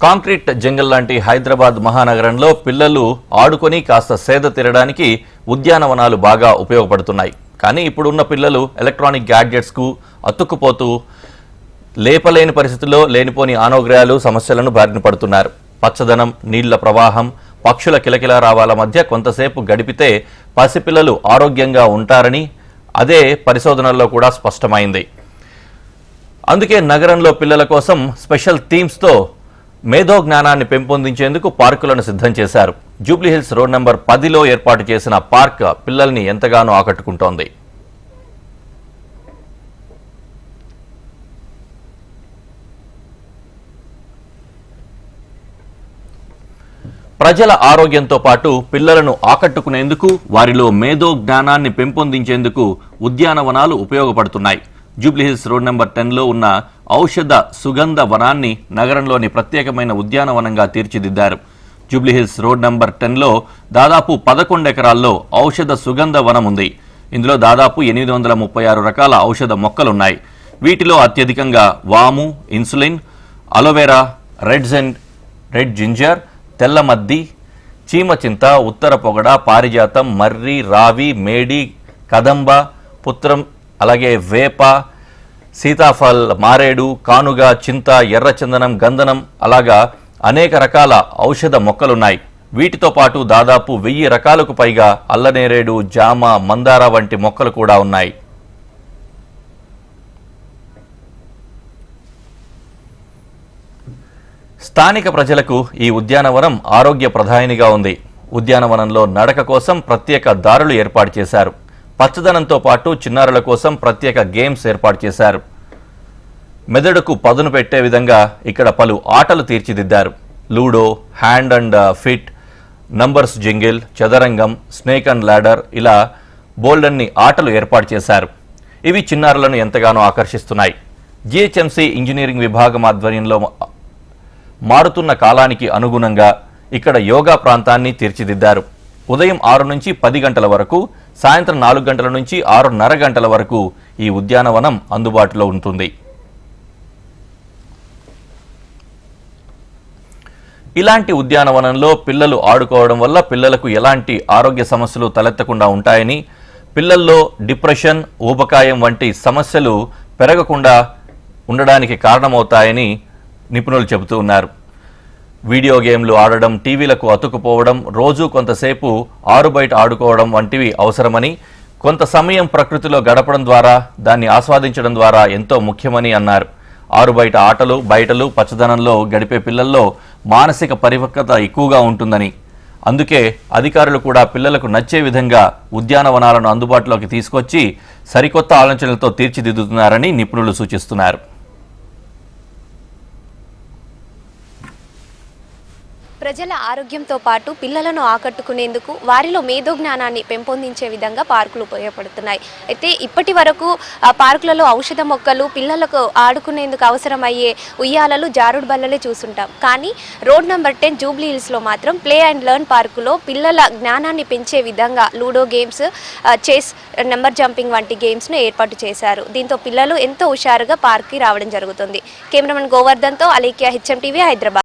Concrete jungle లాంటి హైదరాబాద్ మహానగరంలో పిల్లలు ఆడుకొని కాస్త సేద తీరడానికి ఉద్యానవనాలు బాగా ఉపయోగపడుతున్నాయి. కానీ ఇప్పుడున్న పిల్లలు ఎలక్ట్రానిక్ గ్యాడ్జెట్స్కు అతుక్కుపోతూ లేపలేని పరిస్థితుల్లో లేనిపోని అనారోగ్యాలు సమస్యలను బారిన పడుతున్నారు. పచ్చదనం, నీళ్ల ప్రవాహం, పక్షుల కిలకిలారావాల మధ్య కొంతసేపు గడిపితే పసిపిల్లలు ఆరోగ్యంగా ఉంటారని అదే పరిశోధనల్లో కూడా స్పష్టమైంది. అందుకే నగరంలో పిల్లల కోసం స్పెషల్ థీమ్స్తో మేధో జ్ఞానాన్ని పెంపొందించేందుకు పార్కులను సిద్ధం చేశారు. జూబ్లీహిల్స్ రోడ్ నంబర్ 10లో ఏర్పాటు చేసిన పార్క్ పిల్లల్ని ఎంతగానో ఆకట్టుకుంటోంది. ప్రజల ఆరోగ్యంతో పాటు పిల్లలను ఆకట్టుకునేందుకు, వారిలో మేధో జ్ఞానాన్ని పెంపొందించేందుకు ఉద్యానవనాలు ఉపయోగపడుతున్నాయి. జూబ్లీహిల్స్ రోడ్ నంబర్ 10లో ఉన్న ఔషధ సుగంధ వనాన్ని నగరంలోని ప్రత్యేకమైన ఉద్యానవనంగా తీర్చిదిద్దారు. జూబ్లీహిల్స్ రోడ్ నంబర్ 10లో దాదాపు 11 ఎకరాల్లో ఔషధ సుగంధ వనం ఉంది. ఇందులో దాదాపు 836 రకాల ఔషధ మొక్కలున్నాయి. వీటిలో అత్యధికంగా వాము, ఇన్సులిన్, అలోవెరా, రెడ్ జింజర్, తెల్లమద్ది, చీమచింత, ఉత్తర పొగడ, పారిజాతం, మర్రి, రావి, మేడి, కదంబ, పుత్రం, అలాగే వేప, సీతాఫల్, మారేడు, కానుగ, చింత, ఎర్రచందనం, గంధనం, అలాగా అనేక రకాల ఔషధ మొక్కలున్నాయి. వీటితో పాటు దాదాపు 1000 రకాలకు పైగా అల్లనేరేడు, జామ, మందార వంటి మొక్కలు కూడా ఉన్నాయి. స్థానిక ప్రజలకు ఈ ఉద్యానవనం ఆరోగ్య ప్రధానిగా ఉంది. ఉద్యానవనంలో నడక కోసం ప్రత్యేక దారులు ఏర్పాటు చేశారు. పచ్చదనంతో పాటు చిన్నారుల కోసం ప్రత్యేక గేమ్స్ ఏర్పాటు చేశారు. మెదడుకు పదును పెట్టే విధంగా ఇక్కడ పలు ఆటలు తీర్చిదిద్దారు. Ludo, hand and fit, numbers jingle, చదరంగం, స్నేక్ అండ్ ల్యాడర్, ఇలా బోల్డన్ని ఆటలు ఏర్పాటు చేశారు. ఇవి చిన్నారులను ఎంతగానో ఆకర్షిస్తున్నాయి. జిహెచ్ఎంసీ ఇంజనీరింగ్ విభాగం ఆధ్వర్యంలో మారుతున్న కాలానికి అనుగుణంగా ఇక్కడ యోగా ప్రాంతాన్ని తీర్చిదిద్దారు. ఉదయం 6 నుంచి 10 గంటల వరకు, సాయంత్రం 4 గంటల నుంచి 6:30 గంటల వరకు ఈ ఉద్యానవనం అందుబాటులో ఉంటుంది. ఇలాంటి ఉద్యానవనంలో పిల్లలు ఆడుకోవడం వల్ల పిల్లలకు ఎలాంటి ఆరోగ్య సమస్యలు తలెత్తకుండా ఉంటాయని, పిల్లల్లో డిప్రెషన్, ఊబకాయం వంటి సమస్యలు పెరగకుండా ఉండడానికి కారణమవుతాయని నిపుణులు చెబుతూ ఉన్నారు. వీడియో గేమ్లు ఆడడం, టీవీలకు అతుక్కుపోవడం, రోజు కొంతసేపు ఆరుబయట ఆడుకోవడం వంటివి అవసరమని, కొంత సమయం ప్రకృతిలో గడపడం ద్వారా, దాన్ని ఆస్వాదించడం ద్వారా ఎంతో ముఖ్యమని అన్నారు. ఆరుబయట ఆటలు, బయటలు, పచ్చదనంలో గడిపే పిల్లల్లో మానసిక పరిపక్వత ఎక్కువగా ఉంటుందని, అందుకే అధికారులు కూడా పిల్లలకు నచ్చే విధంగా ఉద్యానవనాలను అందుబాటులోకి తీసుకొచ్చి సరికొత్త ఆలోచనలతో తీర్చిదిద్దుతున్నారని నిపుణులు సూచిస్తున్నారు. ప్రజల ఆరోగ్యంతో పాటు పిల్లలను ఆకట్టుకునేందుకు, వారిలో మేధో జ్ఞానాన్ని పెంపొందించే విధంగా పార్కులు ఉపయోగపడుతున్నాయి. అయితే ఇప్పటి వరకు ఆ పార్కులలో ఔషధ మొక్కలు, పిల్లలకు ఆడుకునేందుకు అవసరమయ్యే ఉయ్యాలలు, జారుడు బల్లలే చూస్తుంటాం. కానీ రోడ్ నెంబర్ 10 జూబ్లీహిల్స్లో మాత్రం ప్లే అండ్ లెర్న్ పార్కులో పిల్లల జ్ఞానాన్ని పెంచే విధంగా ludo games, chess, number jumping వంటి గేమ్స్ను ఏర్పాటు చేశారు. దీంతో పిల్లలు ఎంతో హుషారుగా పార్క్కి రావడం జరుగుతుంది. కెమెరామెన్ గోవర్ధన్తో అలేఖ్య, హెచ్ఎం టీవీ, హైదరాబాద్.